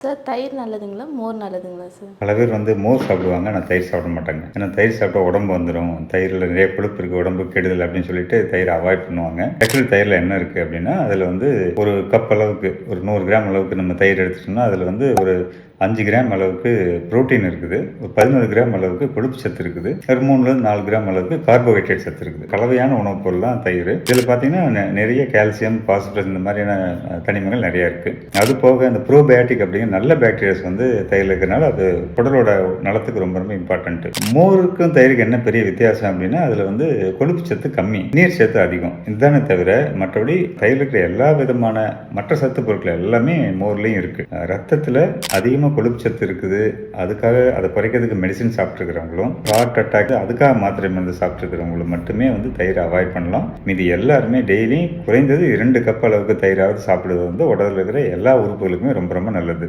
Sir தயிர் நல்லதுங்களா? மோர் நல்லதுங்களா sir? பல பேர் மோர் சாப்பிடுவாங்க. ஆனால் தயிர் சாப்பிட மாட்டாங்க. ஏன்னா தயிர் சாப்பிட்டா உடம்பு வந்துடும், தயிரில் நிறைய கொழுப்பு இருக்குது, உடம்பு கெடுதல் அப்படின்னு சொல்லிட்டு தயிரை அவாய்ட் பண்ணுவாங்க. ஆக்சுவலி தயிரில் என்ன இருக்குது அப்படின்னா, அதில் ஒரு கப் அளவுக்கு, ஒரு 100 கிராம் அளவுக்கு நம்ம தயிர் எடுத்துட்டோம்னா அதில் ஒரு 5 கிராம் அளவுக்கு புரோட்டீன் இருக்குது, ஒரு 11 கிராம் அளவுக்கு கொழுப்பு சத்து இருக்குது, ஒரு 3லேருந்து 4 கிராம் அளவுக்கு கார்போஹைட்ரேட் சத்து இருக்குது. கலவையான உணவுப் பொருள் தான் தயிர். இதில் பார்த்தீங்கன்னா நிறைய கால்சியம், பாஸ்பரஸ் இந்த மாதிரியான கனிமங்கள் நிறைய இருக்குது. அது போக இந்த ப்ரோபயோட்டிக் அப்படிங்கிற நல்ல பாக்டீரியாஸ் தயிரில் இருக்கிறனால அது உடலோட நலத்துக்கு ரொம்ப ரொம்ப இம்பார்ட்டன்ட். மோருக்கும் தயிருக்கு என்ன பெரிய வித்தியாசம் அப்படின்னா, அதில் கொழுப்பு சத்து கம்மி, நீர் சத்து அதிகம். இதுதானே தவிர மற்றபடி தயிரில் இருக்கிற எல்லா விதமான மற்ற சத்து பொருட்கள் எல்லாமே மோர்லையும் இருக்கு. ரத்தத்தில் அதிகமாக கொழுப்பு சத்து இருக்குது, அதுக்காக அதை குறைக்கிறதுக்கு மெடிசின் சாப்பிட்டுருக்கிறவங்களும், ஹார்ட் அட்டாக் அதுக்காக மாத்திரை மருந்து சாப்பிட்டுருக்கிறவங்களும் மட்டுமே தயிரை அவாய்ட் பண்ணலாம். மீதி எல்லாருமே டெய்லி குறைந்தது 2 கப் அளவுக்கு தயிராவது சாப்பிடுவது உடலில் இருக்கிற எல்லா உறுப்புகளுக்குமே ரொம்ப ரொம்ப நல்லது.